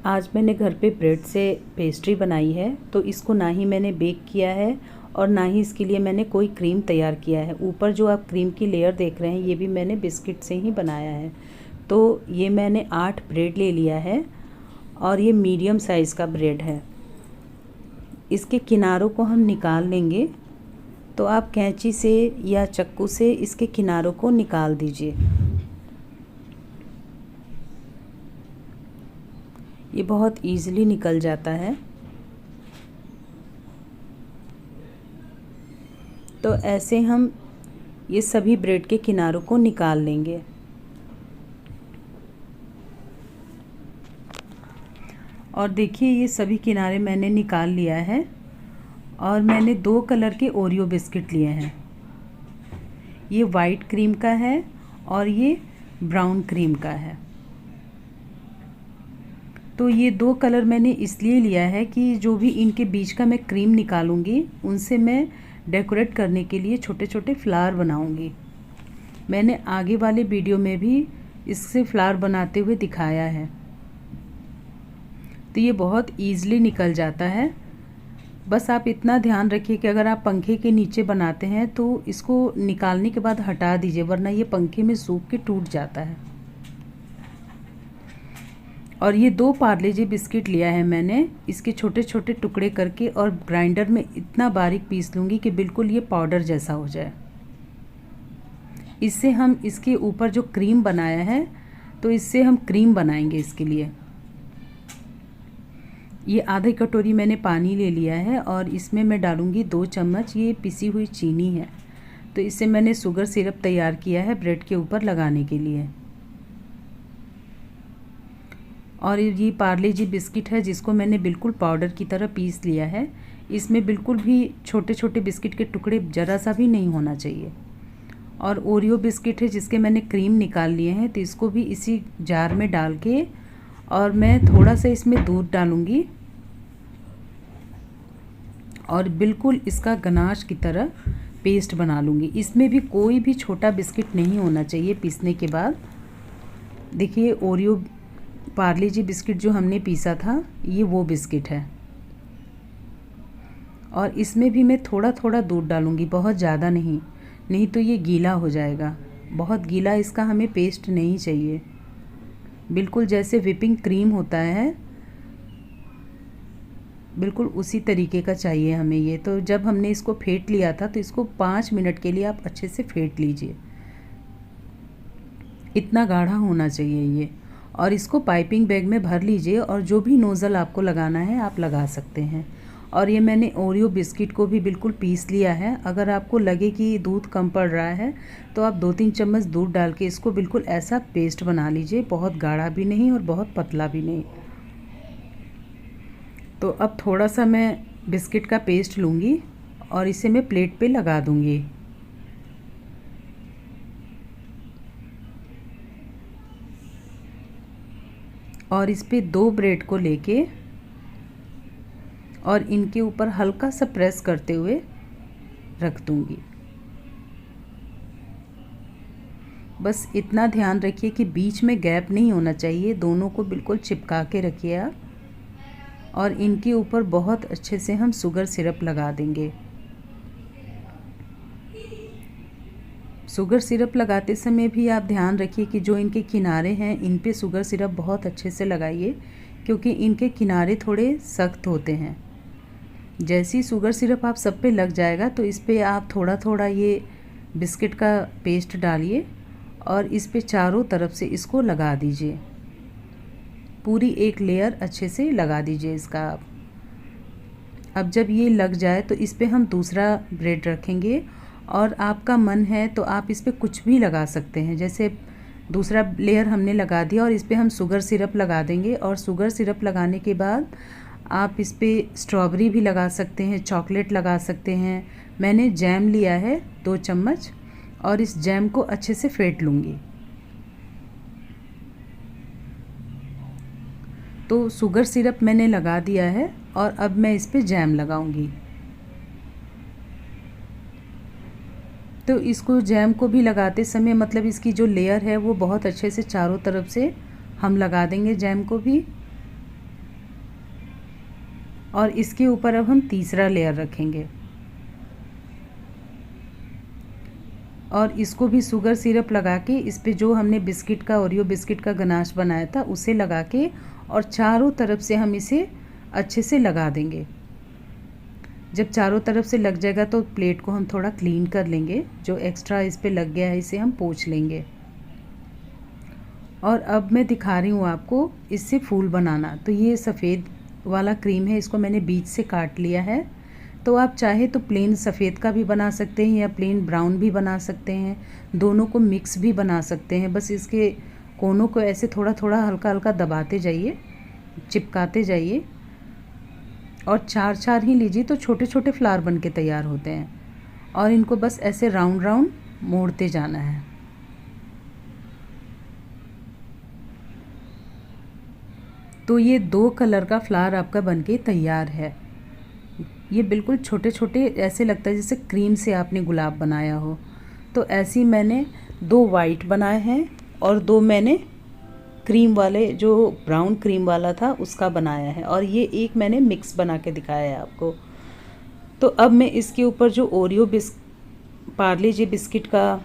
आज मैंने घर पे ब्रेड से पेस्ट्री बनाई है। तो इसको ना ही मैंने बेक किया है और ना ही इसके लिए मैंने कोई क्रीम तैयार किया है। ऊपर जो आप क्रीम की लेयर देख रहे हैं ये भी मैंने बिस्किट से ही बनाया है। तो ये मैंने 8 ब्रेड ले लिया है और ये मीडियम साइज़ का ब्रेड है। इसके किनारों को हम निकाल लेंगे। तो आप कैंची से या चाकू से इसके किनारों को निकाल दीजिए। ये बहुत ईज़िली निकल जाता है। तो ऐसे हम ये सभी ब्रेड के किनारों को निकाल लेंगे। और देखिए ये सभी किनारे मैंने निकाल लिया है और मैंने 2 कलर के ओरियो बिस्किट लिए हैं। ये वाइट क्रीम का है और ये ब्राउन क्रीम का है। तो ये 2 कलर मैंने इसलिए लिया है कि जो भी इनके बीच का मैं क्रीम निकालूंगी उनसे मैं डेकोरेट करने के लिए छोटे छोटे फ्लावर बनाऊंगी। मैंने आगे वाले वीडियो में भी इससे फ्लावर बनाते हुए दिखाया है। तो ये बहुत ईज़िली निकल जाता है। बस आप इतना ध्यान रखिए कि अगर आप पंखे के नीचे बनाते हैं तो इसको निकालने के बाद हटा दीजिए, वरना ये पंखे में सूख के टूट जाता है। और ये 2 पार्ले जी बिस्किट लिया है मैंने। इसके छोटे छोटे टुकड़े करके और ग्राइंडर में इतना बारीक पीस लूँगी कि बिल्कुल ये पाउडर जैसा हो जाए। इससे हम इसके ऊपर जो क्रीम बनाया है तो इससे हम क्रीम बनाएंगे इसके लिए। ये आधी कटोरी मैंने पानी ले लिया है और इसमें मैं डालूँगी 2 चम्मच ये पिसी हुई चीनी है। तो इससे मैंने शुगर सिरप तैयार किया है ब्रेड के ऊपर लगाने के लिए। और ये पार्ले जी बिस्किट है जिसको मैंने बिल्कुल पाउडर की तरह पीस लिया है। इसमें बिल्कुल भी छोटे छोटे बिस्किट के टुकड़े ज़रा सा भी नहीं होना चाहिए। और ओरियो बिस्किट है जिसके मैंने क्रीम निकाल लिए हैं। तो इसको भी इसी जार में डाल के और मैं थोड़ा सा इसमें दूध डालूँगी और बिल्कुल इसका गनाश की तरह पेस्ट बना लूँगी। इसमें भी कोई भी छोटा बिस्किट नहीं होना चाहिए पीसने के बाद। देखिए ओरियो पार्ले जी बिस्किट जो हमने पीसा था ये वो बिस्किट है। और इसमें भी मैं थोड़ा थोड़ा दूध डालूँगी, बहुत ज़्यादा नहीं, नहीं तो ये गीला हो जाएगा। बहुत गीला इसका हमें पेस्ट नहीं चाहिए। बिल्कुल जैसे व्हिपिंग क्रीम होता है बिल्कुल उसी तरीके का चाहिए हमें ये। तो जब हमने इसको फेंट लिया था तो इसको 5 मिनट के लिए आप अच्छे से फेंट लीजिए। इतना गाढ़ा होना चाहिए ये। और इसको पाइपिंग बैग में भर लीजिए और जो भी नोज़ल आपको लगाना है आप लगा सकते हैं। और ये मैंने ओरियो बिस्किट को भी बिल्कुल पीस लिया है। अगर आपको लगे कि दूध कम पड़ रहा है तो आप 2-3 चम्मच दूध डाल के इसको बिल्कुल ऐसा पेस्ट बना लीजिए। बहुत गाढ़ा भी नहीं और बहुत पतला भी नहीं। तो अब थोड़ा सा मैं बिस्किट का पेस्ट लूँगी और इसे मैं प्लेट पे लगा दूँगी। और इस पे 2 ब्रेड को लेके और इनके ऊपर हल्का सा प्रेस करते हुए रख दूँगी। बस इतना ध्यान रखिए कि बीच में गैप नहीं होना चाहिए। दोनों को बिल्कुल चिपका के रखिए आप। और इनके ऊपर बहुत अच्छे से हम शुगर सिरप लगा देंगे। शुगर सिरप लगाते समय भी आप ध्यान रखिए कि जो इनके किनारे हैं इन पे शुगर सिरप बहुत अच्छे से लगाइए, क्योंकि इनके किनारे थोड़े सख्त होते हैं। जैसे ही शुगर सिरप आप सब पे लग जाएगा तो इस पे आप थोड़ा थोड़ा ये बिस्किट का पेस्ट डालिए और इस पे चारों तरफ से इसको लगा दीजिए। पूरी एक लेयर अच्छे से लगा दीजिए इसका आप। अब जब ये लग जाए तो इस पे हम दूसरा ब्रेड रखेंगे और आपका मन है तो आप इस पे कुछ भी लगा सकते हैं। जैसे दूसरा लेयर हमने लगा दिया और इस पे हम शुगर सिरप लगा देंगे। और शुगर सिरप लगाने के बाद आप इस पे स्ट्रॉबेरी भी लगा सकते हैं, चॉकलेट लगा सकते हैं। मैंने जैम लिया है 2 चम्मच और इस जैम को अच्छे से फेंट लूँगी। तो शुगर सिरप मैंने लगा दिया है और अब मैं इस पे जैम लगाऊंगी। तो इसको जैम को भी लगाते समय मतलब इसकी जो लेयर है वो बहुत अच्छे से चारों तरफ से हम लगा देंगे जैम को भी। और इसके ऊपर अब हम तीसरा लेयर रखेंगे और इसको भी शुगर सिरप लगा के इस पे जो हमने बिस्किट का ओरियो बिस्किट का गनाश बनाया था उसे लगा के और चारों तरफ से हम इसे अच्छे से लगा देंगे। जब चारों तरफ से लग जाएगा तो प्लेट को हम थोड़ा क्लीन कर लेंगे, जो एक्स्ट्रा इस पे लग गया है इसे हम पोंछ लेंगे। और अब मैं दिखा रही हूँ आपको इससे फूल बनाना। तो ये सफ़ेद वाला क्रीम है, इसको मैंने बीच से काट लिया है। तो आप चाहे तो प्लेन सफ़ेद का भी बना सकते हैं या प्लेन ब्राउन भी बना सकते हैं, दोनों को मिक्स भी बना सकते हैं। बस इसके कोनों को ऐसे थोड़ा थोड़ा हल्का हल्का दबाते जाइए, चिपकाते जाइए और चार चार ही लीजिए तो छोटे छोटे फ्लावर बन के तैयार होते हैं। और इनको बस ऐसे राउंड राउंड मोड़ते जाना है। तो ये 2 कलर का फ्लावर आपका बनके तैयार है। ये बिल्कुल छोटे छोटे ऐसे लगता है जैसे क्रीम से आपने गुलाब बनाया हो। तो ऐसे ही मैंने 2 वाइट बनाए हैं और 2 मैंने क्रीम वाले, जो ब्राउन क्रीम वाला था उसका बनाया है, और ये एक मैंने मिक्स बना के दिखाया है आपको। तो अब मैं इसके ऊपर जो ओरियो पार्ले जी बिस्किट का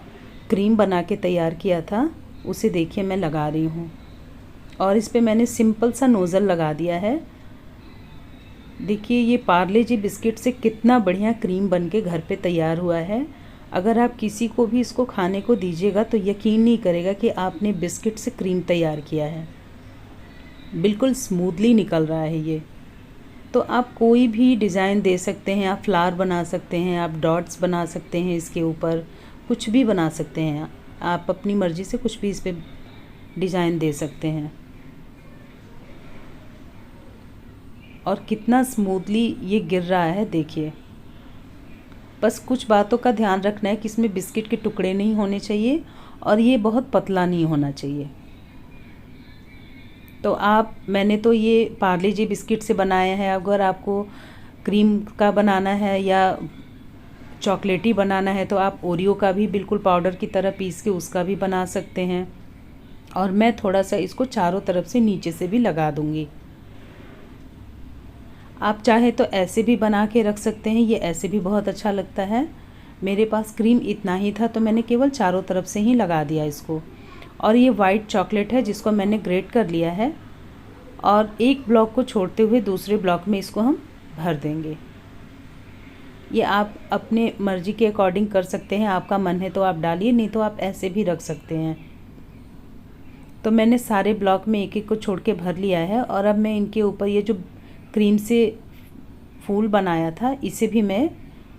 क्रीम बना के तैयार किया था उसे देखिए मैं लगा रही हूँ। और इस पे मैंने सिंपल सा नोज़ल लगा दिया है। देखिए ये पार्ले जी बिस्किट से कितना बढ़िया क्रीम बन के घर पे तैयार हुआ है। अगर आप किसी को भी इसको खाने को दीजिएगा तो यकीन नहीं करेगा कि आपने बिस्किट से क्रीम तैयार किया है। बिल्कुल स्मूथली निकल रहा है ये। तो आप कोई भी डिज़ाइन दे सकते हैं, आप फ्लावर बना सकते हैं, आप डॉट्स बना सकते हैं, इसके ऊपर कुछ भी बना सकते हैं। आप अपनी मर्ज़ी से कुछ भी इस पर डिज़ाइन दे सकते हैं। और कितना स्मूथली ये गिर रहा है देखिए। बस कुछ बातों का ध्यान रखना है कि इसमें बिस्किट के टुकड़े नहीं होने चाहिए और ये बहुत पतला नहीं होना चाहिए। तो मैंने तो ये पार्ले जी बिस्किट से बनाया है। अगर आपको क्रीम का बनाना है या चॉकलेटी बनाना है तो आप ओरियो का भी बिल्कुल पाउडर की तरह पीस के उसका भी बना सकते हैं। और मैं थोड़ा सा इसको चारों तरफ से नीचे से भी लगा दूंगी। आप चाहे तो ऐसे भी बना के रख सकते हैं, ये ऐसे भी बहुत अच्छा लगता है। मेरे पास क्रीम इतना ही था तो मैंने केवल चारों तरफ से ही लगा दिया इसको। और ये वाइट चॉकलेट है जिसको मैंने ग्रेट कर लिया है और एक ब्लॉक को छोड़ते हुए दूसरे ब्लॉक में इसको हम भर देंगे। ये आप अपने मर्ज़ी के अकॉर्डिंग कर सकते हैं, आपका मन है तो आप डालिए, नहीं तो आप ऐसे भी रख सकते हैं। तो मैंने सारे ब्लॉक में एक एक को छोड़ के भर लिया है। और अब मैं इनके ऊपर ये जो क्रीम से फूल बनाया था इसे भी मैं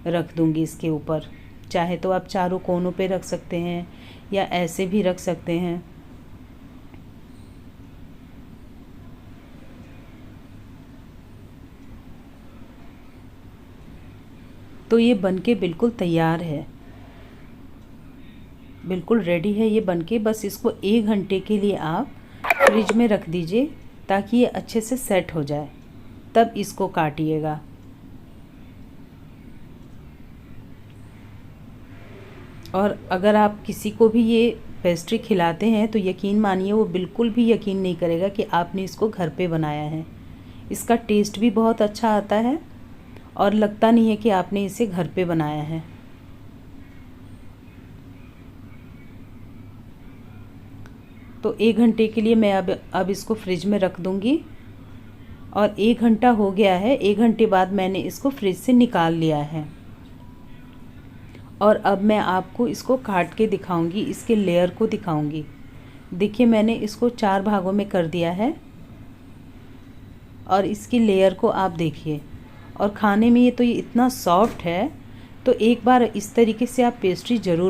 रख दूंगी इसके ऊपर। चाहे तो आप चारों कोनों पे रख सकते हैं या ऐसे भी रख सकते हैं। तो ये बनके बिल्कुल तैयार है, बिल्कुल रेडी है ये बनके। बस इसको 1 घंटे के लिए आप फ्रिज में रख दीजिए ताकि ये अच्छे से सेट हो जाए, तब इसको काटिएगा। और अगर आप किसी को भी ये पेस्ट्री खिलाते हैं तो यकीन मानिए वो बिल्कुल भी यकीन नहीं करेगा कि आपने इसको घर पे बनाया है। इसका टेस्ट भी बहुत अच्छा आता है और लगता नहीं है कि आपने इसे घर पे बनाया है। तो 1 घंटे के लिए मैं अब इसको फ्रिज में रख दूंगी। और 1 घंटा हो गया है। 1 घंटे बाद मैंने इसको फ्रिज से निकाल लिया है। और अब मैं आपको इसको काट के दिखाऊंगी, इसके लेयर को दिखाऊंगी। देखिए मैंने इसको 4 भागों में कर दिया है और इसकी लेयर को आप देखिए। और खाने में ये इतना सॉफ्ट है। तो एक बार इस तरीके से आप पेस्ट्री ज़रूर